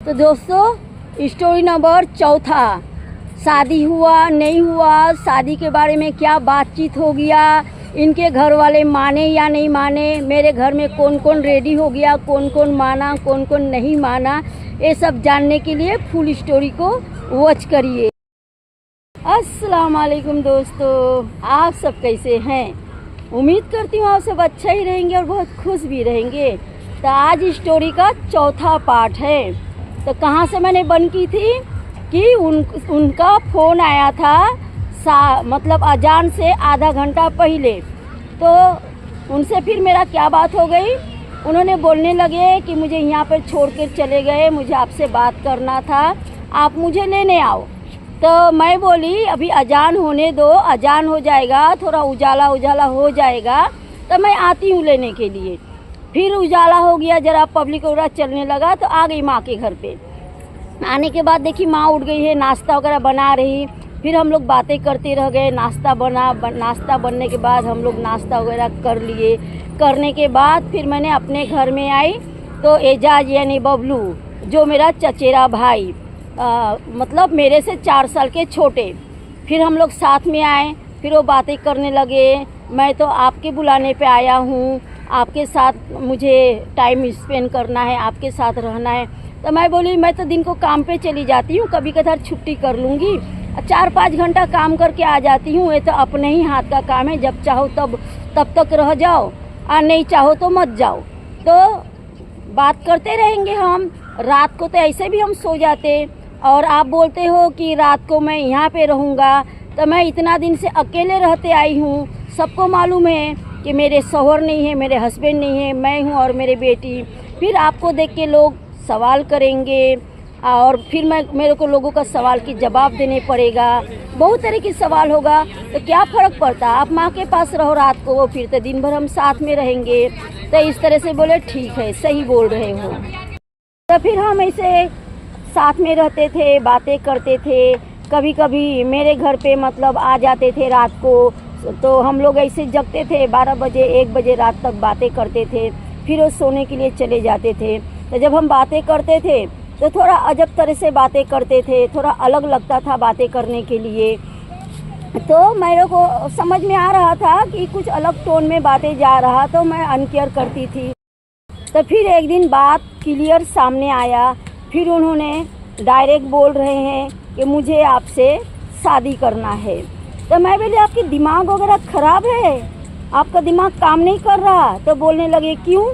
तो दोस्तों story number चौथा, शादी हुआ नहीं हुआ, शादी के बारे में क्या बातचीत हो गया, इनके घर वाले माने या नहीं माने, मेरे घर में कौन कौन रेडी हो गया, कौन कौन माना कौन कौन नहीं माना, ये सब जानने के लिए फुल स्टोरी को वॉच करिए। अस्सलाम वालेकुम दोस्तों, आप सब कैसे हैं? उम्मीद करती हूँ आप सब अच्छा ही रहेंगे और बहुत खुश भी रहेंगे। तो आज स्टोरी का चौथा पार्ट है। तो कहाँ से मैंने बंद की थी कि उनका फ़ोन आया था मतलब अजान से आधा घंटा पहले। तो उनसे फिर मेरा क्या बात हो गई, उन्होंने बोलने लगे कि मुझे यहाँ पर छोड़ कर चले गए, मुझे आपसे बात करना था, आप मुझे लेने आओ। तो मैं बोली अभी अजान होने दो, अजान हो जाएगा, थोड़ा उजाला उजाला हो जाएगा तो मैं आती हूँ लेने के लिए। फिर उजाला हो गया, जरा पब्लिक वगैरह चलने लगा तो आ गई माँ के घर पे। आने के बाद देखी माँ उठ गई है, नाश्ता वगैरह बना रही। फिर हम लोग बातें करते रह गए। नाश्ता बनने के बाद हम लोग नाश्ता वगैरह कर लिए। करने के बाद फिर मैंने अपने घर में आई तो एजाज यानी बबलू, जो मेरा चचेरा भाई मतलब मेरे से 4 साल के छोटे, फिर हम लोग साथ में आए। फिर वो बातें करने लगे, मैं तो आपके बुलाने पे आया हूँ, आपके साथ मुझे टाइम स्पेंड करना है, आपके साथ रहना है। तो मैं बोली मैं तो दिन को काम पे चली जाती हूँ, कभी कभार छुट्टी कर लूँगी, 4-5 घंटा काम करके आ जाती हूँ। ये तो अपने ही हाथ का काम है, जब चाहो तब तक रह जाओ और नहीं चाहो तो मत जाओ। तो बात करते रहेंगे हम। रात को तो ऐसे भी हम सो जाते, और आप बोलते हो कि रात को मैं यहाँ पे रहूँगा। तो मैं इतना दिन से अकेले रहते आई हूँ। सबको मालूम है कि मेरे शौहर नहीं है, मेरे हस्बैंड नहीं है, मैं हूँ और मेरे बेटी। फिर आपको देख के लोग सवाल करेंगे और फिर मेरे को लोगों का सवाल की जवाब देने पड़ेगा, बहुत तरह की सवाल होगा। तो क्या फ़र्क पड़ता, आप माँ के पास रहो रात को, फिर तो दिन भर हम साथ में रहेंगे। तो इस तरह से बोले ठीक है, सही बोल रहे हो। तो फिर हम ऐसे साथ में रहते थे, बातें करते थे। कभी कभी मेरे घर पे मतलब आ जाते थे रात को, तो हम लोग ऐसे जगते थे 12 बजे 1 बजे रात तक बातें करते थे। फिर वो सोने के लिए चले जाते थे। तो जब हम बातें करते थे तो थोड़ा अजब तरह से बातें करते थे, थोड़ा अलग लगता था बातें करने के लिए। तो मेरे को समझ में आ रहा था कि कुछ अलग टोन में बातें जा रहा, तो मैं अनकेयर करती थी। तो फिर एक दिन बात क्लियर सामने आया। फिर उन्होंने डायरेक्ट बोल रहे हैं कि मुझे आपसे शादी करना है। तो मैं बोली आपकी दिमाग वगैरह ख़राब है, आपका दिमाग काम नहीं कर रहा? तो बोलने लगे क्यों?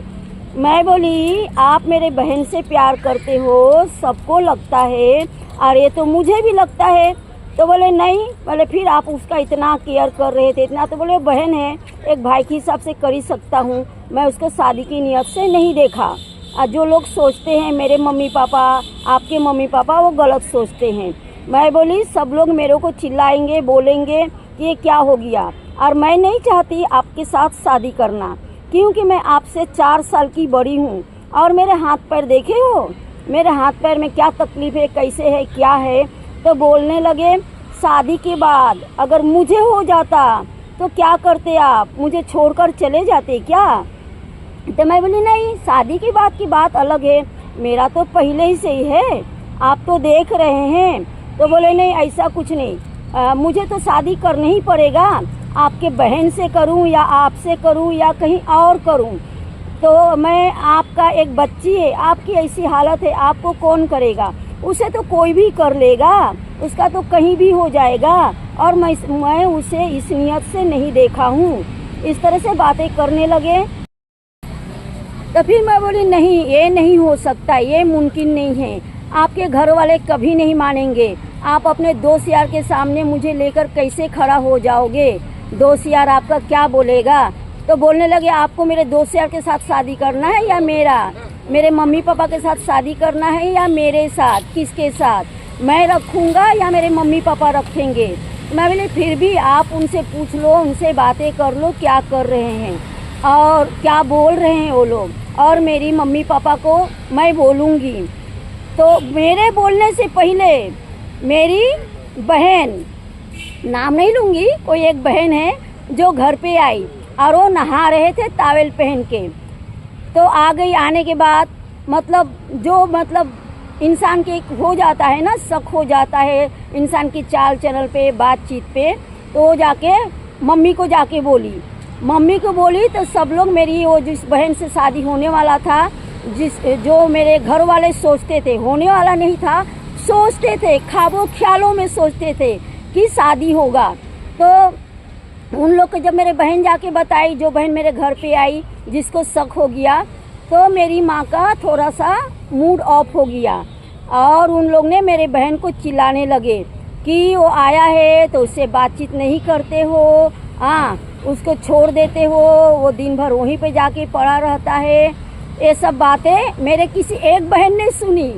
मैं बोली आप मेरे बहन से प्यार करते हो, सबको लगता है, और ये तो मुझे भी लगता है। तो बोले नहीं। बोले फिर आप उसका इतना केयर कर रहे थे, इतना? तो बोले बहन है, एक भाई के हिसाब से कर ही सकता हूँ, मैं उसको शादी की नीयत से नहीं देखा। और जो लोग सोचते हैं मेरे मम्मी पापा, आपके मम्मी पापा, वो गलत सोचते हैं। मैं बोली सब लोग मेरे को चिल्लाएंगे, बोलेंगे कि ये क्या हो गया, और मैं नहीं चाहती आपके साथ शादी करना, क्योंकि मैं आपसे 4 साल की बड़ी हूँ। और मेरे हाथ पैर देखे हो, मेरे हाथ पैर में क्या तकलीफ़ है, कैसे है, क्या है। तो बोलने लगे शादी के बाद अगर मुझे हो जाता तो क्या करते आप, मुझे छोड़कर चले जाते क्या? तो मैं बोली नहीं, शादी की बात अलग है, मेरा तो पहले ही से ही है, आप तो देख रहे हैं। तो बोले नहीं ऐसा कुछ नहीं, मुझे तो शादी करना ही पड़ेगा, आपके बहन से करूं या आपसे करूं या कहीं और करूं। तो मैं आपका एक बच्ची है, आपकी ऐसी हालत है, आपको कौन करेगा? उसे तो कोई भी कर लेगा, उसका तो कहीं भी हो जाएगा, और मैं उसे इस नियत से नहीं देखा हूँ। इस तरह से बातें करने लगे। तो फिर मैं बोली नहीं, ये नहीं हो सकता, ये मुमकिन नहीं है, आपके घर वाले कभी नहीं मानेंगे। आप अपने दोस्त यार के सामने मुझे लेकर कैसे खड़ा हो जाओगे? दोस्त यार आपका क्या बोलेगा? तो बोलने लगे आपको मेरे दोस्त यार के साथ शादी करना है या मेरे मम्मी पापा के साथ शादी करना है या मेरे साथ? किसके साथ? मैं रखूँगा या मेरे मम्मी पापा रखेंगे? मैं बोली फिर भी आप उनसे पूछ लो, उनसे बातें कर लो क्या कर रहे हैं और क्या बोल रहे हैं वो लोग, और मेरी मम्मी पापा को मैं बोलूँगी। तो मेरे बोलने से पहले मेरी बहन, नाम नहीं लूँगी, कोई एक बहन है जो घर पे आई और वो नहा रहे थे टॉवेल पहन के। तो आ गई, आने के बाद मतलब इंसान के हो जाता है ना, शक हो जाता है इंसान की चाल चलन पे, बातचीत पे। तो जाके मम्मी को जाके बोली, मम्मी को बोली तो सब लोग मेरी वो जिस बहन से शादी होने वाला था, जो मेरे घर वाले सोचते थे, होने वाला नहीं था, सोचते थे, ख्वाबों ख्यालों में सोचते थे कि शादी होगा। तो उन लोग को जब मेरे बहन जाके बताई, जो बहन मेरे घर पे आई जिसको शक हो गया, तो मेरी माँ का थोड़ा सा मूड ऑफ हो गया और उन लोग ने मेरे बहन को चिल्लाने लगे कि वो आया है तो उससे बातचीत नहीं करते हो, हाँ उसको छोड़ देते हो, वो दिन भर वहीं पे जाके पड़ा रहता है। ये सब बातें मेरे किसी एक बहन ने सुनी,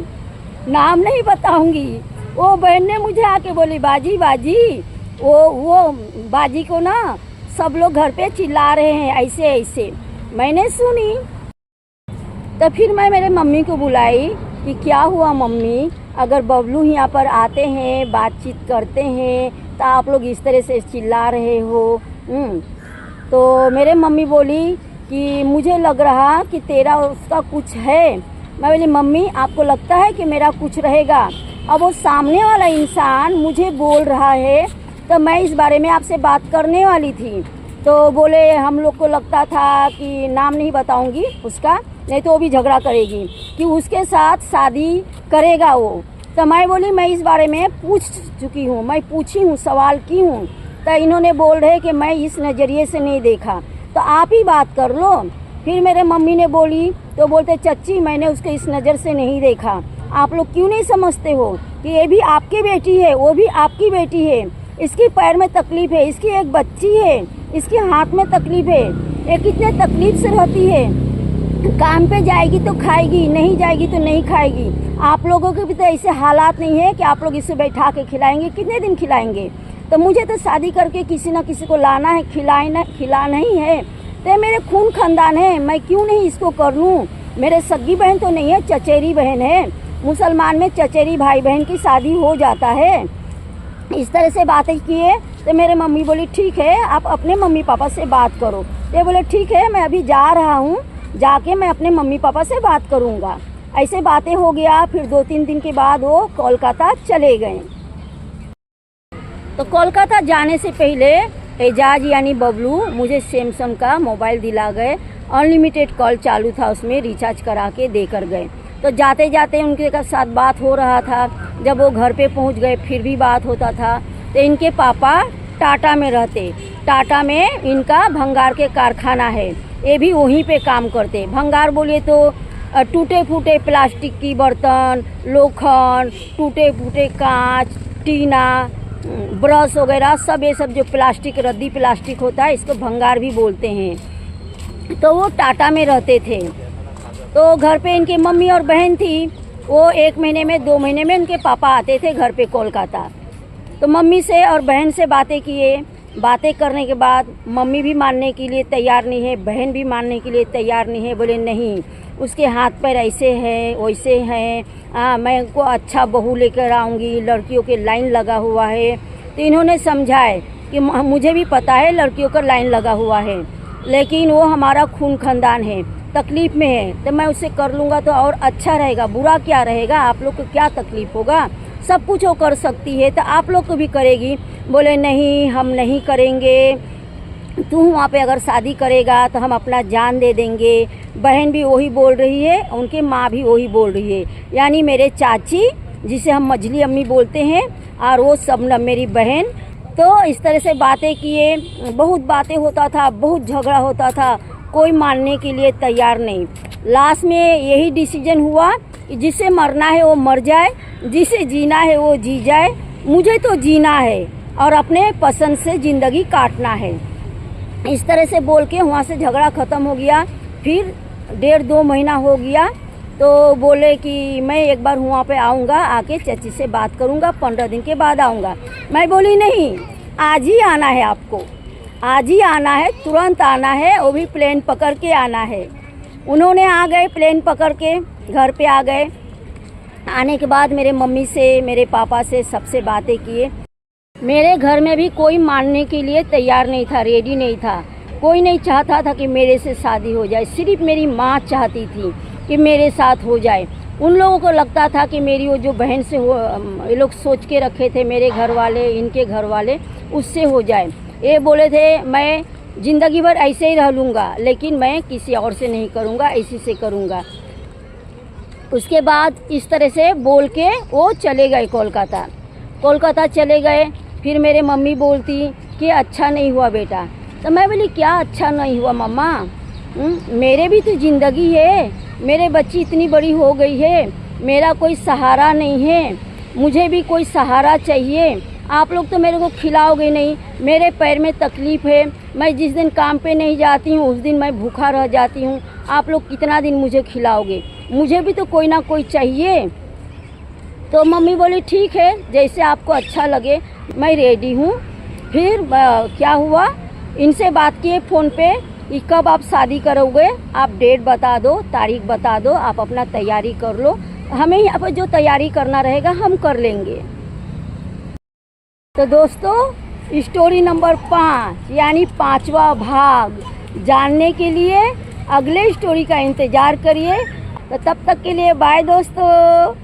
नाम नहीं बताऊंगी। वो बहन ने मुझे आके बोली, बाजी बाजी, वो बाजी को ना सब लोग घर पे चिल्ला रहे हैं ऐसे ऐसे। मैंने सुनी तो फिर मैं मेरे मम्मी को बुलाई कि क्या हुआ मम्मी, अगर बबलू यहाँ पर आते हैं, बातचीत करते हैं, तो आप लोग इस तरह से चिल्ला रहे हो। तो मेरे मम्मी बोली कि मुझे लग रहा कि तेरा उसका कुछ है। मैं बोली मम्मी आपको लगता है कि मेरा कुछ रहेगा? अब वो सामने वाला इंसान मुझे बोल रहा है तो मैं इस बारे में आपसे बात करने वाली थी। तो बोले हम लोग को लगता था कि नाम नहीं बताऊंगी उसका, नहीं तो वो भी झगड़ा करेगी कि उसके साथ शादी करेगा वो। तो मैं बोली मैं इस बारे में पूछ चुकी हूँ, मैं पूछी हूँ, सवाल की हूँ। तो इन्होंने बोल रहे कि मैं इस नज़रिए से नहीं देखा, तो आप ही बात कर लो। फिर मेरे मम्मी ने बोली तो बोलते चच्ची मैंने उसको इस नज़र से नहीं देखा, आप लोग क्यों नहीं समझते हो कि ये भी आपकी बेटी है, वो भी आपकी बेटी है, इसकी पैर में तकलीफ़ है, इसकी एक बच्ची है, इसके हाथ में तकलीफ़ है, ये कितने तकलीफ़ से रहती है, काम पे जाएगी तो खाएगी, नहीं जाएगी तो नहीं खाएगी। आप लोगों के भी तो ऐसे हालात नहीं है कि आप लोग इसे बैठा के खिलाएंगे, कितने दिन खिलाएंगे? तो मुझे तो शादी करके किसी ना किसी को लाना है, खिलाना ही है। तो मेरे खून खानदान है, मैं क्यों नहीं इसको कर लूँ? मेरे सगी बहन तो नहीं है, चचेरी बहन है। मुसलमान में चचेरी भाई बहन की शादी हो जाता है। इस तरह से बातें किए तो मेरे मम्मी बोली ठीक है आप अपने मम्मी पापा से बात करो। तो बोले ठीक है मैं अभी जा रहा हूँ, जाके मैं अपने मम्मी पापा से बात करूँगा। ऐसे बातें हो गया। फिर 2-3 दिन के बाद वो कोलकाता चले गए। तो कोलकाता जाने से पहले एजाज यानी बबलू मुझे सैमसंग का मोबाइल दिला गए। अनलिमिटेड कॉल चालू था, उसमें रिचार्ज करा के देकर गए। तो जाते जाते उनके साथ बात हो रहा था। जब वो घर पे पहुंच गए फिर भी बात होता था। तो इनके पापा टाटा में रहते, टाटा में इनका भंगार के कारखाना है, ये भी वहीं पे काम करते। भंगार बोले तो टूटे फूटे प्लास्टिक की बर्तन, लोखंड, टूटे फूटे कांच, टीना, ब्रश वगैरह सब, ये सब जो प्लास्टिक, रद्दी प्लास्टिक होता है इसको भंगार भी बोलते हैं। तो वो टाटा में रहते थे। तो घर पे इनकी मम्मी और बहन थी। वो 1 महीने में 2 महीने में इनके पापा आते थे घर पे कोलकाता। तो मम्मी से और बहन से बातें किए। बातें करने के बाद मम्मी भी मानने के लिए तैयार नहीं है, बहन भी मानने के लिए तैयार नहीं है। बोले नहीं उसके हाथ पैर ऐसे हैं वैसे हैं, मैं उनको अच्छा बहू लेकर आऊँगी, लड़कियों के लाइन लगा हुआ है। तो इन्होंने समझाए कि मुझे भी पता है लड़कियों का लाइन लगा हुआ है, लेकिन वो हमारा खून खानदान है, तकलीफ़ में है, तो मैं उससे कर लूँगा तो और अच्छा रहेगा, बुरा क्या रहेगा, आप लोग को क्या तकलीफ़ होगा, सब कुछ वो कर सकती है तो आप लोग को भी करेगी। बोले नहीं हम नहीं करेंगे, तू वहाँ पे अगर शादी करेगा तो हम अपना जान दे देंगे। बहन भी वही बोल रही है, उनके माँ भी वही बोल रही है, यानी मेरे चाची जिसे हम मझली अम्मी बोलते हैं और वो सबनम मेरी बहन। तो इस तरह से बातें किए, बहुत बातें होता था, बहुत झगड़ा होता था, कोई मानने के लिए तैयार नहीं। लास्ट में यही डिसीजन हुआ कि जिसे मरना है वो मर जाए, जिसे जीना है वो जी जाए। मुझे तो जीना है और अपने पसंद से ज़िंदगी काटना है। इस तरह से बोल के वहाँ से झगड़ा ख़त्म हो गया। फिर 1.5-2 महीना हो गया तो बोले कि मैं एक बार वहाँ पे आऊँगा, आके चाची से बात करूँगा, 15 दिन के बाद आऊँगा। मैं बोली नहीं, आज ही आना है आपको, आज ही आना है, तुरंत आना है, वो भी प्लेन पकड़ के आना है। उन्होंने आ गए, प्लेन पकड़ के घर पे आ गए। आने के बाद मेरे मम्मी से, मेरे पापा से, सबसे बातें किए। मेरे घर में भी कोई मानने के लिए तैयार नहीं था, रेडी नहीं था, कोई नहीं चाहता था कि मेरे से शादी हो जाए। सिर्फ मेरी माँ चाहती थी कि मेरे साथ हो जाए। उन लोगों को लगता था कि मेरी वो जो बहन से हो, ये लोग सोच के रखे थे मेरे घर वाले, इनके घर वाले, उससे हो जाए। ये बोले थे मैं ज़िंदगी भर ऐसे ही रह लूँगा, लेकिन मैं किसी और से नहीं करूँगा, इसी से करूँगा। उसके बाद इस तरह से बोल के वो चले गए कोलकाता चले गए। फिर मेरे मम्मी बोलती कि अच्छा नहीं हुआ बेटा। तो मैं बोली क्या अच्छा नहीं हुआ मम्मा, मेरे भी तो ज़िंदगी है, मेरे बच्ची इतनी बड़ी हो गई है, मेरा कोई सहारा नहीं है, मुझे भी कोई सहारा चाहिए। आप लोग तो मेरे को खिलाओगे नहीं, मेरे पैर में तकलीफ़ है, मैं जिस दिन काम पे नहीं जाती हूँ उस दिन मैं भूखा रह जाती हूँ, आप लोग कितना दिन मुझे खिलाओगे, मुझे भी तो कोई ना कोई चाहिए। तो मम्मी बोली ठीक है, जैसे आपको अच्छा लगे मैं रेडी हूँ। फिर क्या हुआ, इनसे बात किए फ़ोन पे कि कब आप शादी करोगे, आप डेट बता दो, तारीख बता दो, आप अपना तैयारी कर लो, हमें यहाँ पर जो तैयारी करना रहेगा हम कर लेंगे। तो दोस्तों स्टोरी नंबर 5 यानी 5वां भाग जानने के लिए अगले स्टोरी का इंतज़ार करिए। तो तब तक के लिए बाय दोस्तों।